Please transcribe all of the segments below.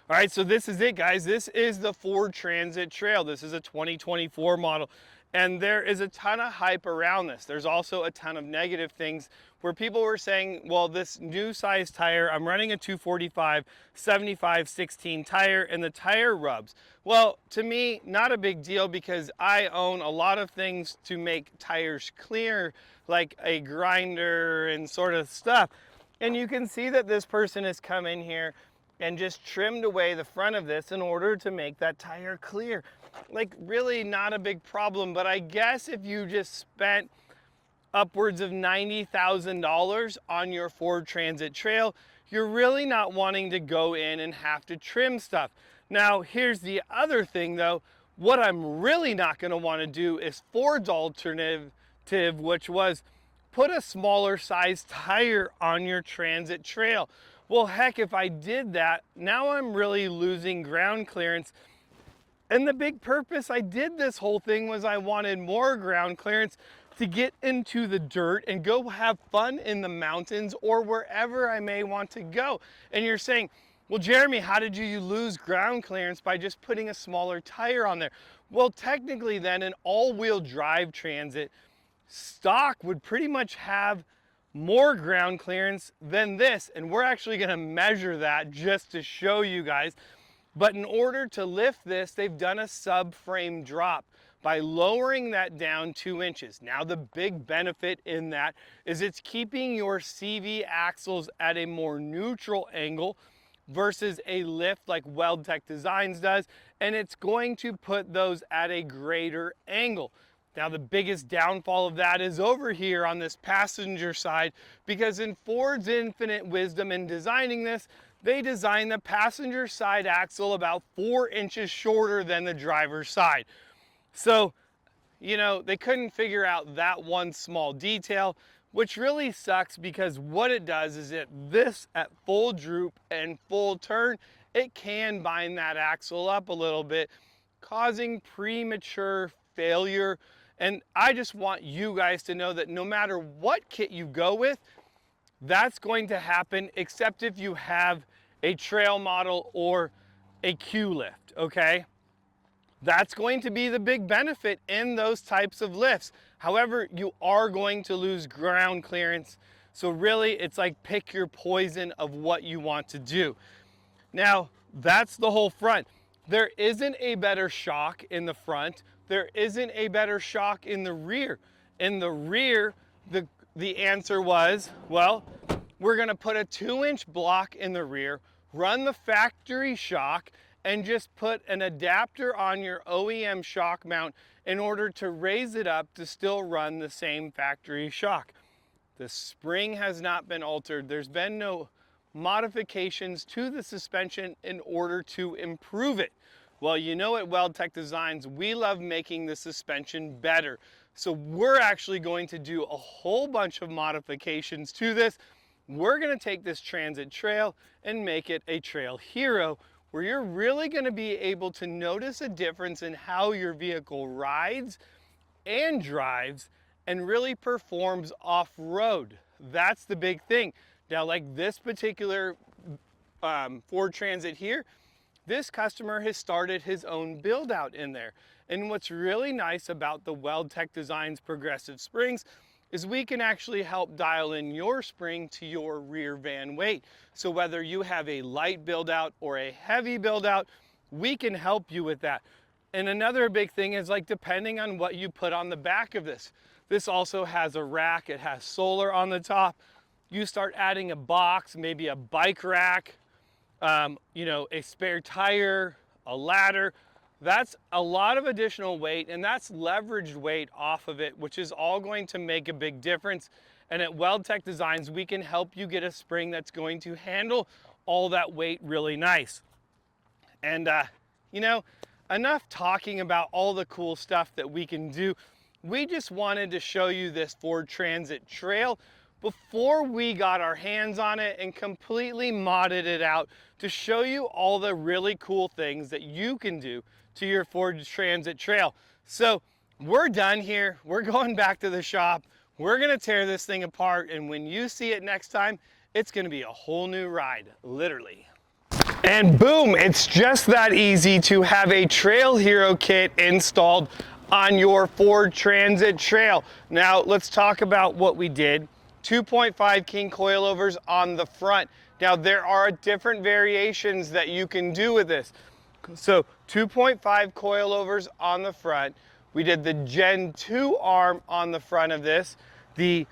All right, so this is it, guys. This is the Ford Transit Trail. This is a 2024 model, and there is a ton of hype around this. There's also a ton of negative things where people were saying, well, this new size tire, I'm running a 245 75/16 tire, and the tire rubs. Well, to me, not a big deal because I own a lot of things to make tires clear, like a grinder and sort of stuff. And you can see that this person has come in here and just trimmed away the front of this in order to make that tire clear. Like, really not a big problem, but I guess if you just spent upwards of $90,000 on your Ford Transit Trail, you're really not wanting to go in and have to trim stuff. Now, here's the other thing though. What I'm really not gonna wanna do is Ford's alternative, which was put a smaller size tire on your Transit Trail. Well, heck, if I did that, now I'm really losing ground clearance. And the big purpose I did this whole thing was I wanted more ground clearance to get into the dirt and go have fun in the mountains or wherever I may want to go. And you're saying, well, Jeremy, how did you lose ground clearance by just putting a smaller tire on there? Well, technically then an all-wheel drive Transit stock would pretty much have more ground clearance than this, and we're actually going to measure that just to show you guys. But in order to lift this, they've done a subframe drop by lowering that down 2 inches. Now the big benefit in that is it's keeping your CV axles at a more neutral angle versus a lift like Weldtec Designs does, and it's going to put those at a greater angle. Now the biggest downfall of that is over here on this passenger side, because in Ford's infinite wisdom in designing this, they designed the passenger side axle about 4 inches shorter than the driver's side. So, you know, they couldn't figure out that one small detail, which really sucks because what it does is at full droop and full turn, it can bind that axle up a little bit, causing premature failure. And I just want you guys to know that no matter what kit you go with, that's going to happen, except if you have a trail model or a Q lift, okay? That's going to be the big benefit in those types of lifts. However, you are going to lose ground clearance. So really, it's like pick your poison of what you want to do. Now, that's the whole front. There isn't a better shock in the front. There isn't a better shock in the rear. In the rear, the answer was, well, we're gonna put a 2-inch block in the rear, run the factory shock, and just put an adapter on your OEM shock mount in order to raise it up to still run the same factory shock. The spring has not been altered. There's been no modifications to the suspension in order to improve it. Well, you know, at Weldtec Designs, we love making the suspension better. So we're actually going to do a whole bunch of modifications to this. We're gonna take this Transit Trail and make it a Trail Hero, where you're really gonna be able to notice a difference in how your vehicle rides and drives and really performs off-road. That's the big thing. Now, like this particular Ford Transit here, this customer has started his own build out in there. And what's really nice about the Weldtec Designs progressive springs is we can actually help dial in your spring to your rear van weight. So whether you have a light build out or a heavy build out, we can help you with that. And another big thing is, like, depending on what you put on the back of this. This also has a rack, it has solar on the top. You start adding a box, maybe a bike rack, you know, a spare tire, a ladder. That's a lot of additional weight, and that's leveraged weight off of it, which is all going to make a big difference. And at Weldtec Designs, we can help you get a spring that's going to handle all that weight really nice. And you know, enough talking about all the cool stuff that we can do. We just wanted to show you this Ford Transit Trail before we got our hands on it and completely modded it out to show you all the really cool things that you can do to your Ford Transit Trail. So we're done here. We're going back to the shop. We're gonna tear this thing apart, and when you see it next time, it's gonna be a whole new ride, literally. And boom, it's just that easy to have a Trail Hero kit installed on your Ford Transit Trail. Now let's talk about what we did. 2.5 king coilovers on the front. Now there are different variations that you can do with this. So 2.5 coilovers on the front. We did the Gen 2 arm on the front of this. The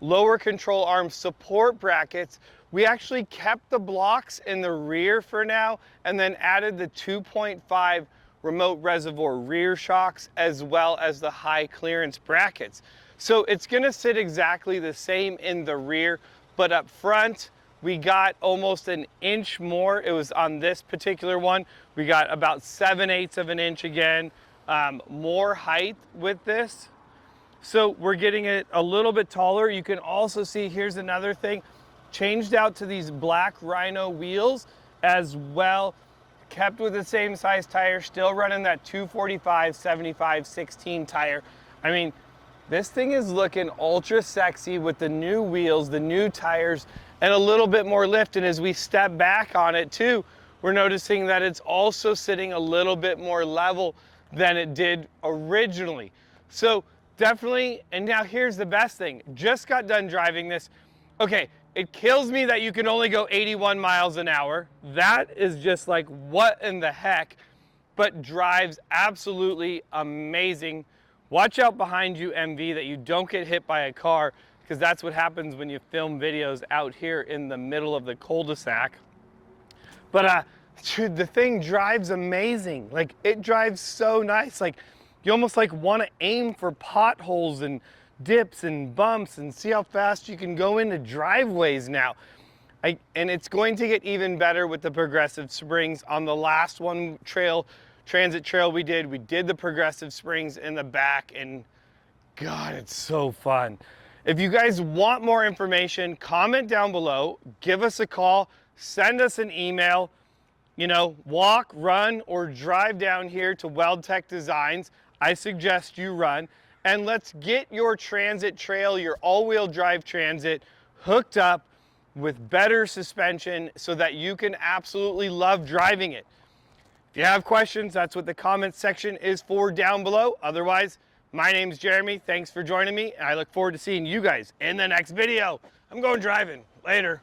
lower control arm support brackets. We actually kept the blocks in the rear for now and then added the 2.5 remote reservoir rear shocks as well as the high clearance brackets. So it's gonna sit exactly the same in the rear, but up front, we got almost an inch more. It was on this particular one. We got about 7/8 of an inch again, more height with this. So we're getting it a little bit taller. You can also see, here's another thing, changed out to these black Rhino wheels as well, kept with the same size tire, still running that 245/75/16 tire. I mean, this thing is looking ultra sexy with the new wheels, the new tires, and a little bit more lift. And as we step back on it too, we're noticing that it's also sitting a little bit more level than it did originally. So definitely, and now here's the best thing. Just got done driving this. Okay, it kills me that you can only go 81 miles an hour. That is just like, what in the heck? But drives absolutely amazing. Watch out behind you, MV, that you don't get hit by a car, because that's what happens when you film videos out here in the middle of the cul-de-sac. But dude, the thing drives amazing. Like, it drives so nice. Like, you almost like want to aim for potholes and dips and bumps and see how fast you can go into driveways now. And it's going to get even better with the progressive springs. On the last one transit trail we did the progressive springs in the back, and God, it's so fun. If you guys want more information, comment down below, give us a call, send us an email. You know, walk, run, or drive down here to Weldtec Designs. I suggest you run, and let's get your transit trail, your all-wheel drive transit, hooked up with better suspension so that you can absolutely love driving it. If you have questions, that's what the comment section is for down below. Otherwise, my name's Jeremy. Thanks for joining me, and I look forward to seeing you guys in the next video. I'm going driving. Later.